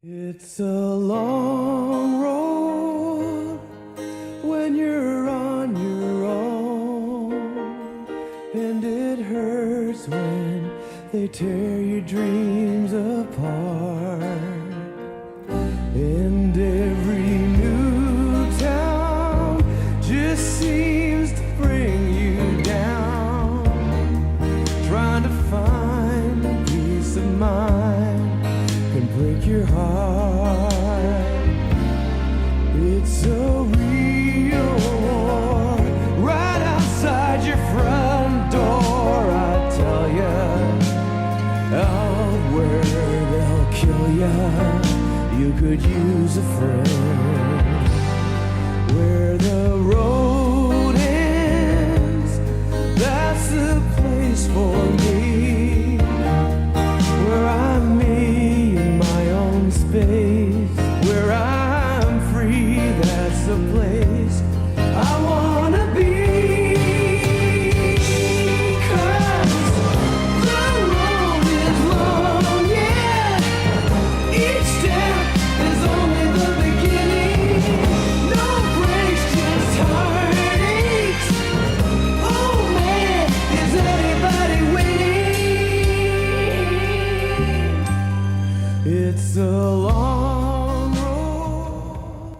It's a long road when you're on your own, and it hurts when they tear your dreams apart. And every new town just seems to bring you down, trying to find peace of mind can break your heart. It's a real war right outside your front door. I tell ya, out where they'll kill ya, you could use a friend. Where the road ends, that's the place for me, where I'm me in my own space, where I'm free, that's the place I wanna be. 'Cause the road is long, yeah, each step is only the beginning. No breaks, just heartaches. Oh man, is anybody waiting? It's a long road.